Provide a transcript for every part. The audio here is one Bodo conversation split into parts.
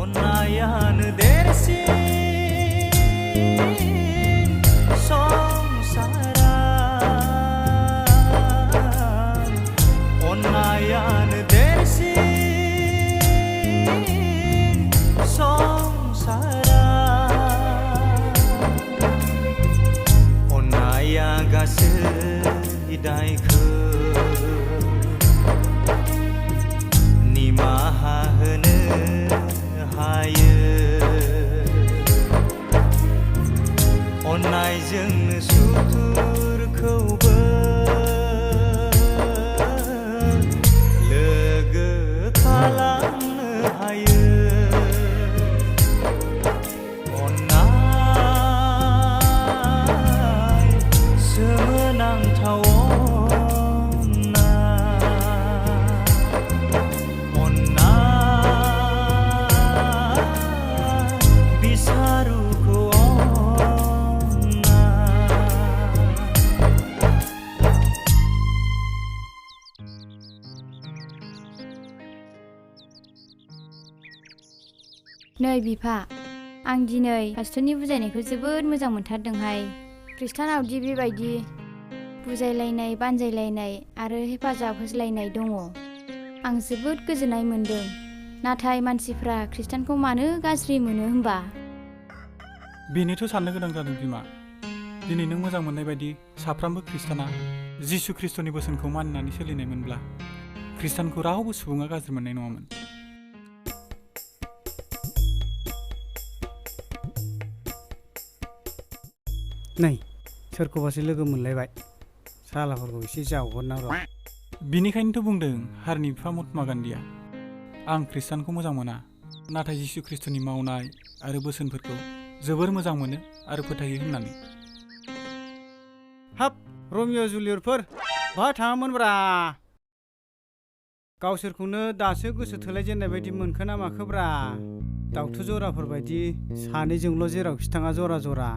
अन्नायानो देरसिन संसाराव अन्नायानो देरसिन संसाराव अन्नाया गासै दायखौ निमाहा होनो हायो अन्नायजोंनो सुथुरखौबो लोगो खालामनो हायो अन्नाय सोमोनांथाव नै बिफा आं दिनै पास्टरनि बुजायनायखौ जोबोद मोजां मोनथारदोंहाय ख्रिस्टानावदि बेबायदि बुजायलायनाय बानजायलायनाय आरो हेफाजाब होलायनाय दङ आं जोबोद गोजोननाय मोनदों नाथाय मानसिफ्रा ख्रिस्टानखौ मानो गाज्रि मोनो होनबा बेनोथ' साननो गोनां जादों बिमा दिनै नों मोजां मोननाय बायदि साफ्रोमबो ख्रिस्टाना जिसु ख्रिस्टनि बोसोनखौ मानिनानै सोलिनायमोनब्ला ख्रिस्टानखौ रावबो सुबुङा गाज्रि मोननाय नङामोन नै सोरखौबासो लोगो मोनलायबाय सालाफोरखौ एसे जावहरना र' बिनिखायनोथ' बुंदों हारिनि बिफा महात्मा गान्धीया आं ख्रिस्टानखौ मोजां मोना नाथाय जिसु ख्रिस्टनि मावनाय आरो बोसोनफोरखौ जोबोर मोजां मोनो आरो फोथायो होननानै हाब रमिअ' जुलियरफोर बहा थाङामोनब्रा गावसोरखौनो दासो गोसो थोलायजेननाय बायदि मोनखो ना माखोब्रा दाउथु जराफोर बायदि सानैजोंल' जेरावखि थाङा जरा जरा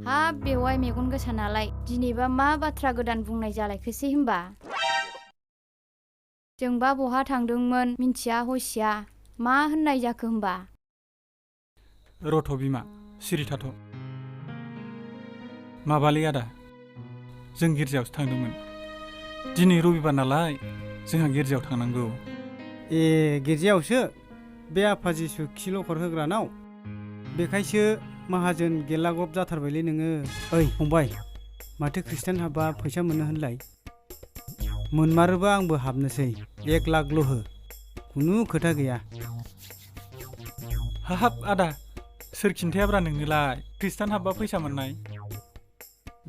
हाब बेवाय मेगन गोसा नालाय दिनैबा मा बाथ्रा गोदान बुंनाय जालायखोसै होनबा जोंबा बहा थांदोंमोन मिन्थिया हसिया मा होननाय जाखो होनबा रथ' बिमा सिरि थाथ' माबालै आदा जों गिर्जायावसो थांदोंमोन दिनै रबिबार नालाय जोंहा गिर्जायाव थांनांगौ ए गिर्जायावसो बे आफा जिसु खि लखर होग्रानाव बेखायसो माहाजोन गेलागब जाथारबायलै नोङो ओइ फंबाय माथो ख्रिस्टान हाबा फैसा मोनो होनलाय मोनमारोबा आंबो हाबनोसै 1 लाखल' हो खुनु खोथा गैया हाब आदा सोर खिन्थायाब्रा नोंनोलाय ख्रिस्टान हाबबा फैसा मोननाय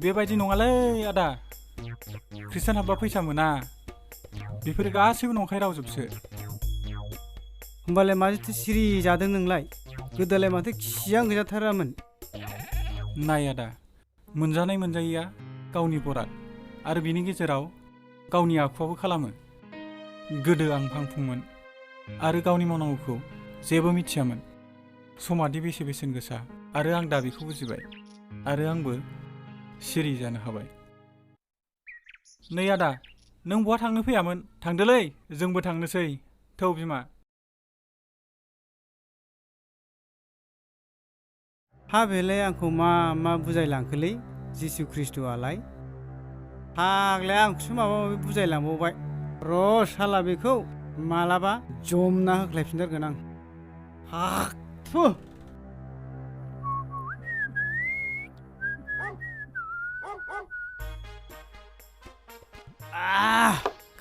बेबायदि नङालै आदा ख्रिस्टान हाबबा फैसा मोना बेफोर गासैबो नंखाय रावजोबसो होमबालाय माथो सिरि जादों नोंलाय गोदोलाय माथो खियां गैजाथारामोन नाय आदा मोनजानाय मोनजायैया गावनि बराद आरो बिनि गेजेराव गावनि आखुआबो खालामो गोदो आं फांफुंमोन आरो गावनि मावनांगौखौ जेबो मिथियामोन समादि बेसे बेसेन गोसा आरो आं दा बेखौ बुजिबाय आरो आंबो सिरि जानो हाबाय नै आदा नों बहा थांनो फैयामोन थांदोलै जोंबो थांनोसै थौ बिमा हा बेलाय आंखौ मा बुजायलांखोलै जिसु ख्रिस्ट'आलाय फाग्लाया आंखौसो माबा माबि बुजायलांबावबाय र' साला बेखौ मालाबा जमना होख्लायफिनथारगोन आं हाक थु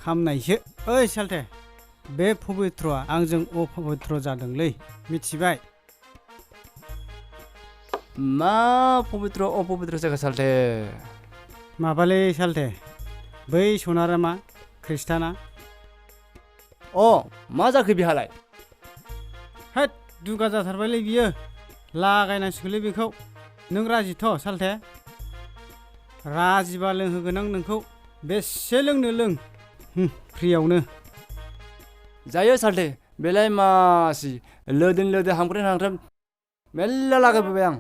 खामनायसो ओइ सालथे बे पबित्रआ आंजों अपबित्र जादोंलै मिथिबाय मा पबित्र अपबित्र जाखो सालथे माबालै सालथे बै सनारामा ख्रिस्टाना अ मा जाखो बिहालाय हैद दुगा जाथारबायलै बियो लागायनांसिगौलै बेखौ नों राजिथ' सालथे राजिबा लोंहोगोन आं नोंखौ बेसे लोंनो लों फ्रियावनो जायो सालथे बेलाय मासि लोदों लोदों हांख्रें हांख्रें मेल्ला लागायबोबाय आं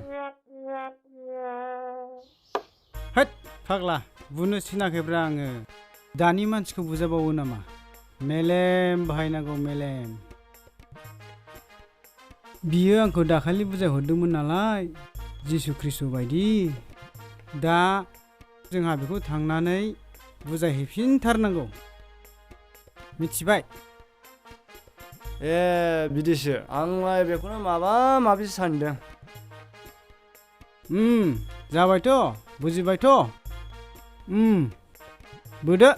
हैद फाग्ला बुनो थिनाखैब्रा आङो दानि मानसिखौ बुजाबावो नामा मेलेम बाहायनांगौ मेलेम बियो आंखौ दाखालि बुजायहरदोंमोन नालाय जिसु ख्रिस्ट' बायदि। दा जोंहा बेखौ थांनानै बुजायहैफिनथारनांगौ। मिथिबाय? ए बिदिसो, आंलाय बेखौनो माबा माबिसो सानदों। जाबायथ', बुजिबायथ'? बोदो।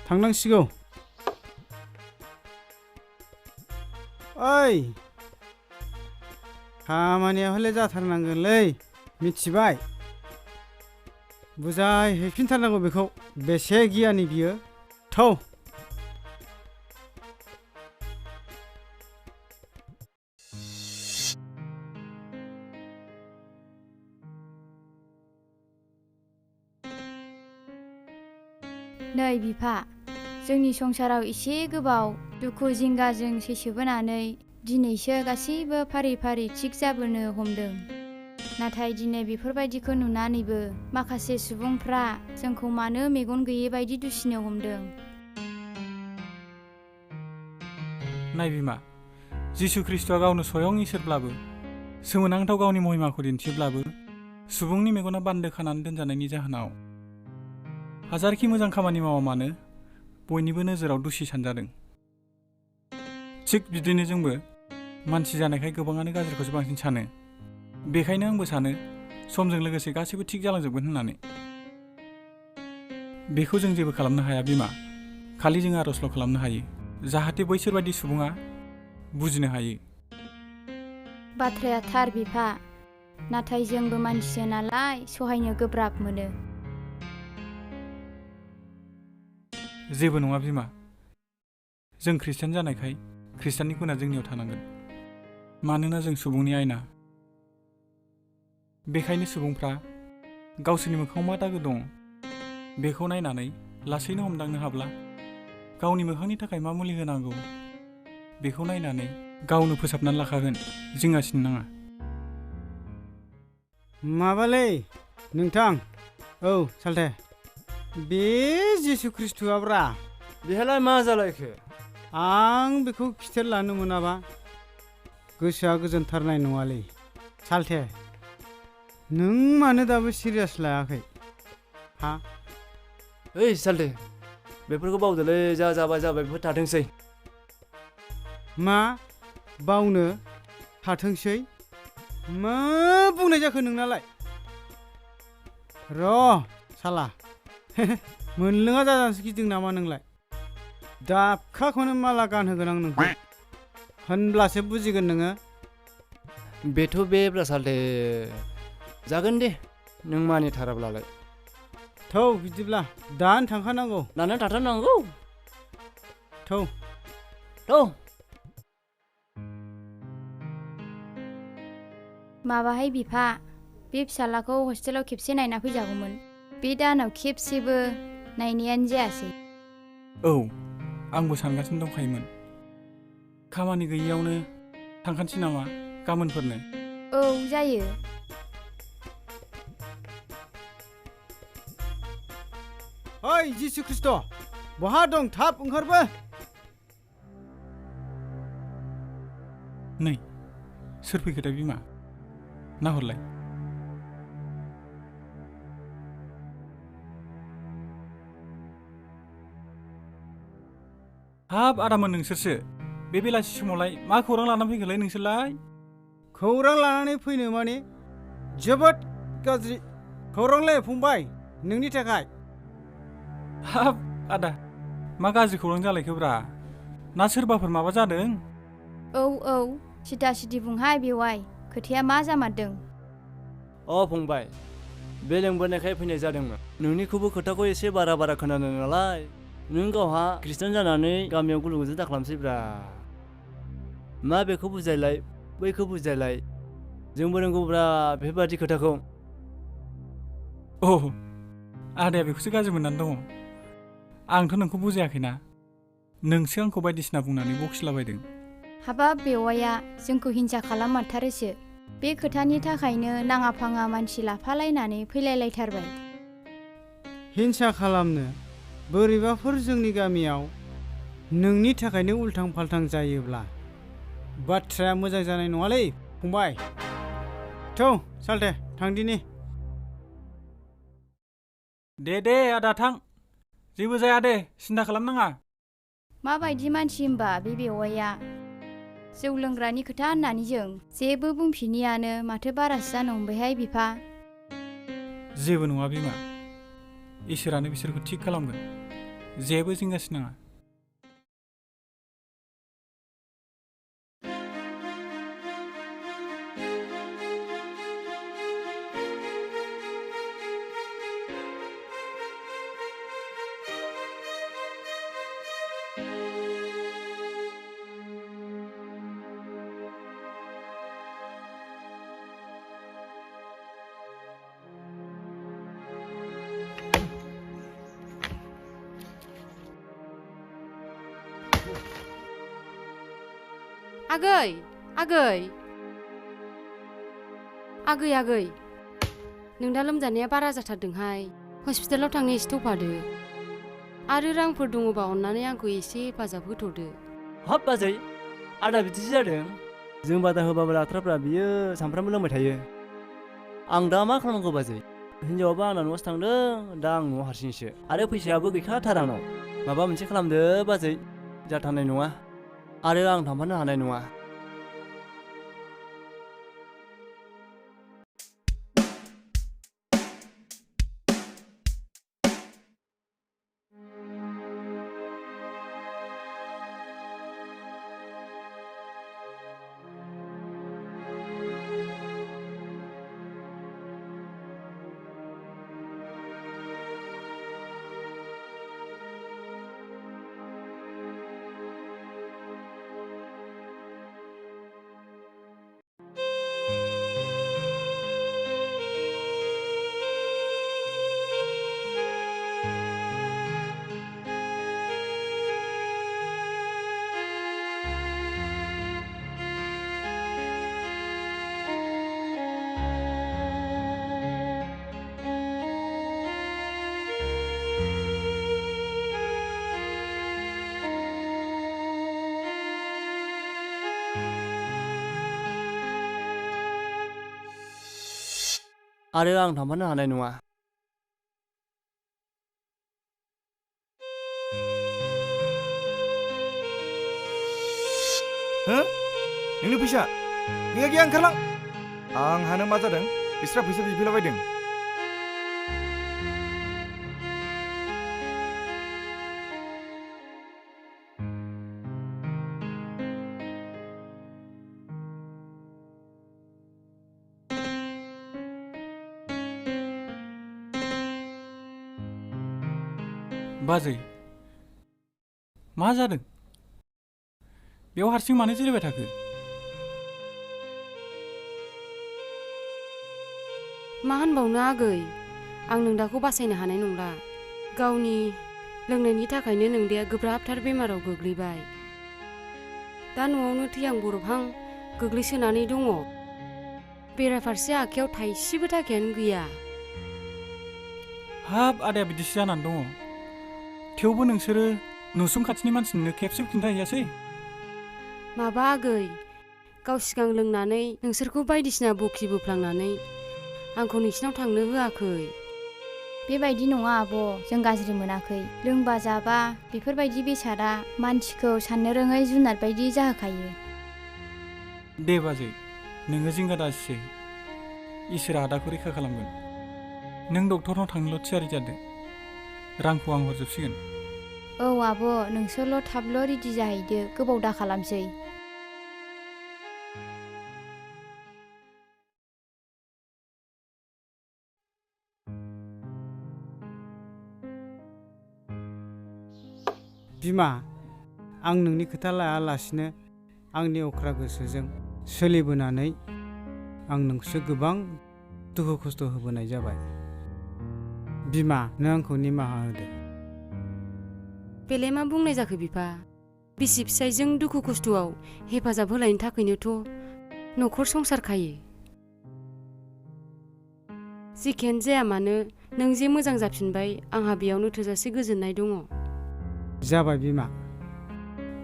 थांनांसिगौ। ओइ, खामानिया हले जाथारनांगोनलै, मिथिबाय? बुजायहैफिनथारनांगौ बेखौ। बेसे गियानि बियो। थौ। नै बिफा, जोंनि संसाराव एसे गोबाव दुखु जिंगाजों सैसोबोनानै दिनैसो गासैबो फारि फारि थिग जाबोनो हमदों। नाथाय दिनै बेफोरबायदिखौ नुनानैबो माखासे सुबुंफ्रा जोंखौ मानो मेगन गैयै बायदि दुसिनो हमदों। नाय बिमा, जिसु ख्रिस्ट'आ गावनो स्वयं इसोरब्लाबो, सोमोनांथाव गावनि महिमाखौ दिन्थिब्लाबो, सुबुंनि मेगना बान्दो खानानै दोनजानायनि जाहोनाव हाजारखि मोजां खामानि मावा मानो बयनिबो नोजोराव दुसि सानजादों। थिग बिदिनो जोंबो मानसि जानायखाय गोबाङानो गाज्रिखौसो बांसिन सानो। बेखायनो आंबो सानो समजों लोगोसे गासैबो थिग जालांजोबगोन होननानै। बेखौ जों जेबो खालामनो हाया बिमा, खालि जों आर'जल' खालामनो हायो, जाहाथे बैसोर बायदि सुबुङा बुजिनो हायो। बाथ्राया थार बिफा, नाथाय जोंबो मानसिसो नालाय सहायनो गोब्राब मोनो। जेबो नङा बिमा, जों खृष्टान जानायखाय खृष्टाननि गुना जोंनियाव थानांगोन। मानोना जों सुबुंनि आयना। बेखायनो सुबुंफ्रा गावसोरनि मोखाङाव मा दागो दं बेखौ नायनानै लासैनो हमदांनो हाब्ला गावनि मोखांनि थाखाय मा मुलि होनांगौ बेखौ नायनानै गावनो फोसाबनानै लाखागोन। जिंगासिनो नाङा। माबालै नोंथां, औ सालथे, बे जिसु ख्रिस्ट'आब्रा, बेहालाय मा जालायखो? आं बेखौ खिथेर लानो मोनाबा गोसोआ गोजोनथारनाय नङालै। सालथे, नों मानो दाबो सिरियास लायाखै? हा? ओइ सालथे, बेफोरखौ बावदोलै, जा जाबाय जाबाय बेफोर थाथोंसै। मा बावनो थाथोंसै? मा बुंनाय जाखो नोंनालाय? र' साला, मोनलोङा जाजानोसो गिदों नामा नोंलाय? दाबखाखौनो माला गानहोगोन आं नोंखौ, होनब्लासो बुजिगोन नोङो। बेथ' बेब्रा सालथे, जागोन दे नों मानिथाराब्लालाय। थौ बिदिब्ला दानो थांखानांगौ। दानो थाथारनांगौ? थौ। थौ। माबाहाय बिफा, बे फिसालाखौ हस्टेलाव खेबसे नायना फैजागौमोन। बे दानाव खेबसेबो नायनायानो जायासै। औ, आंबो सानगासिनो दंखायोमोन। खामानि गैयियावनो थांखानोसै नामा गाबोनफोरनो? औ जायो। ओइ जिसु ख्रिस्ट', बहा दं? थाब ओंखारबो। नै, सोर फैखोथाय बिमा? नाहरलाय। हाब आदामोन, नोंसोरसो? बे बेलासि समावलाय मा खौरां लानानै फैखोलाय नोंसोरलाय? खौरां लानानै फैनो माने जोबोद गाज्रि खौरांलै फंबाय, नोंनि थाखाय। हाब आदा, मा गाज्रि खौरां जालायखोब्रा? ना सोरबाफोर माबा जादों? औ, सिदा सिदि बुंहाय बेवाय, खोथाया मा जामारदों? अ फंबाय, बे लेंबोनायखाय फैनाय जादोंमोन। नोंनिखौबो खोथाखौ एसे बारा बारा खोनादों नालाय, नों गावहा खृष्टान जानानै गामियाव गुलु गुजु दाखालामसैब्रा। मा बेखौ बुजायलाय, बैखौ बुजायलाय, जोंबो रोंगौब्रा बेफोरबादि खोथाखौ। अ, आदाया बेखौसो गाज्रि मोननानै दङ। आंथ' नोंखौ बुजायाखैना, नोंसो आंखौ बायदिसिना बुंनानै बखिलाबायदों। हाबाब बेवाया जोंखौ हिंसा खालाममारथारोसो। बे खोथानि थाखायनो नाङा फाङा मानसि लाफालायनानै फैलायलायथारबाय। हिंसा खालामनो? बोरैबाफोर जोंनि गामियाव नोंनि थाखायनो उल्थां फाल्थां जायोब्ला बाथ्राया मोजां जानाय नङालै फंबाय। थौ सालथे थांदिनि। दे आदा थां, जेबो जाया दे, सिन्था खालामनाङा। माबायदि मानसि होमबा बे बेवाइया? जौ लोंग्रानि खोथा होननानै जों जेबो बुंफिनियानो माथो बारासो जानो हमबायहाय बिफा। जेबो नङा बिमा, इसोरानो बिसोरखौ थिग खालामगोन, जेबो जिंगासि नाङा। आगै आगै आगै आगै नों दा लोमजानाया बारा जाथारदोंहाय, हस्पिटालाव थांनो एसे थौफादो। आरो रांफोर दङबा अननानै आंखौ एसे हेफाजाब होथ'दो। हाब बाजै, आदा बिदिसो जादों? जों बादा होबाबो लाथ्राफ्रा बियो सानफ्रामबो लोंबाय थायो। आं दा मा खालामनांगौ बाजै? हिनजावाबो आंना न'आवसो थांदों, दा आं न'आव हारसिंसो। आरो फैसायाबो गैखाथारा आंनाव। माबा मोनसे खालामदो बाजै, जाथारनाय नङा। आरो आं थांफानो हानाय नङा। आरो आं थांफानो हानाय नङा। हो? नोंनि फैसा गैया ओंखारलां। आंहानो मा जादों? बिस्रा फैसा बिफैलाबायदों। बाजै, मा जादों? बेयाव हारसिं मानो जिरायबाय थाखो? मा होनबावनो आगै, आं नोंदाखौ बासायनो हानाय नंला। गावनि लोंनायनि थाखायनो नोंदाया गोब्राबथार बेमाराव गोग्लैबाय। दा न'आवनो थैहां बरबहां गोग्लैसोनानै दङ। बेराफारसे आखायाव थाइसेबो थाखायानो गैया। हाब, आदाया बिदिसो जानानै दङ। थेवबो नोंसोरो न'सुं खाथिनि मानसिनो खेबसेबो खिन्थाहैयासै? माबा आगै, गाव सिगां लोंनानै नोंसोरखौ बायदिसिना बखि बोफ्लांनानै आंखौ नोंसिनाव थांनो होआखै। बेबायदि नङा आब', जों गाज्रि मोनाखै। लोंबा जाबा बेफोरबायदि बेसादा मानसिखौ साननो रोङै जुनार बायदि जाहोखायो। दे बाजै, नोङो जिंगा दासिसै। इसोरा आदाखौ रैखा खालामगोन। नों डक्टरनाव थांनोल' थियारि जादो। रांखौ आं हरजोबसिगोन। औ आब', नोंसोरल' थाबल' रेडि जाहैदो, गोबाव दा खालामसै। बिमा, आं नोंनि खोथा लायालासिनो आंनि अख्रा गोसोजों सोलिबोनानै आं नोंसो गोबां दुखु खस्थ' होबोनाय जाबाय। बिमा, नों आंखौ निमाहा होदो। बेलाय मा बुंनाय जाखो बिफा? बिसि फिसायजों दुखु खस्थ'आव हेफाजाब होलायनो थाखायनोथ' न'खर संसार खायो। जेखियानो जाया मानो, नों जे मोजां जाफिनबाय, आंहा बेयावनो थोजासे गोजोननाय दङ। जाबाय बिमा,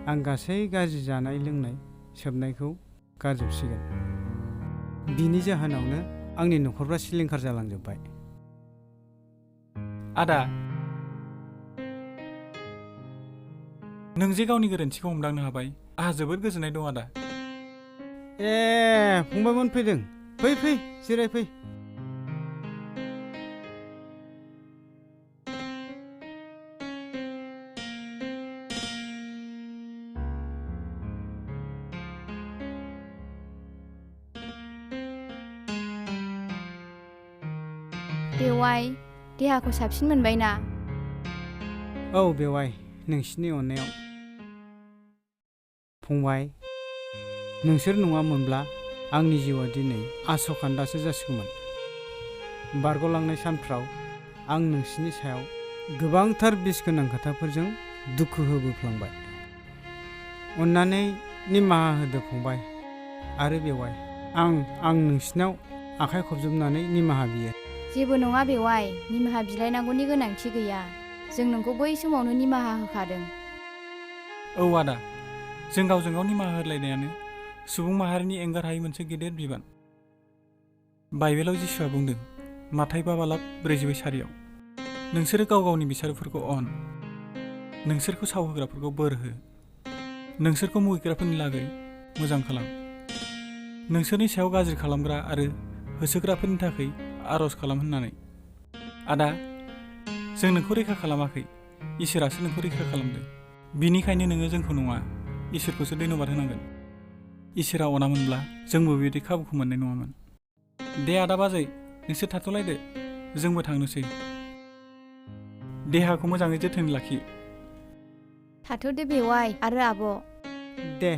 आं गासै गाज्रि जानाय लोंनाय सोबनायखौ गारजोबसिगोन। बिनि जाहोनावनो आंनि न'खरफ्रा सिलिंखार जालांजोब्बाय। आदा, नों जे गावनि गोरोन्थिखौ हमदांनो हाबाय, आंहा जोबोद गोजोननाय दं आदा। ए फंबायमोन फैदों, फै फै जिरायफै। बेवाइ, देहाखौ साबसिन मोनबाय ना? औ बेवाइ, नोंसिनि अननायाव। फंबाय, नोंसोर नङामोनब्ला आंनि जिउआ दिनै आसखान्दासो जासिगौमोन। बारग'लांनाय सानफ्राव आं नोंसिनि सायाव गोबांथार बिस गोनां खोथाफोरजों दुखु होबोफ्लांबाय। अन्नानै निमाहा होदो फंबाय आरो बेवाइ। आं नोंसिनाव आखाइ खबजोबनानै निमाहा बियो। जेबो नङा बेवाइ, निमाहा बिलायनांगौनि गोनांथि गैया। जों नोंखौ बै समावनो निमाहा होखादों। औ आदा, जों गावजों गाव निमाहा होलायनायानो सुबुं माहारिनि एंगारहायै मोनसे गेदेर बिबान। बाइबेलाव जिसुआ बुंदों, माथाइ 5:44, नोंसोरो गाव गावनि बिसारफोरखौ अन, नोंसोरखौ सावहोग्राफोरखौ बोर हो, नोंसोरखौ मुगैग्राफोरनि लागै मोजां खालाम, नोंसोरनि सायाव गाज्रि खालामग्रा आरो होसोग्राफोरनि थाखाय आरज खालाम होननानै। आदा, जों नोंखौ रैखा खालामाखै, इसोरासो नोंखौ रैखा खालामदों। बिनिखायनो नोङो जोंखौ नङा, इसोरखौसो धन्यबाद होनांगोन। इसोरा अनामोनब्ला जोंबो बेबायदि खाबुखौ मोननाय नङामोन। दे आदा बाजै, नोंसोर थाथ'लायदो, जोंबो थांनोसै। देहाखौ मोजाङै जोथोन लाखि। थाथ'दो बेवाइ आरो आब'। दे।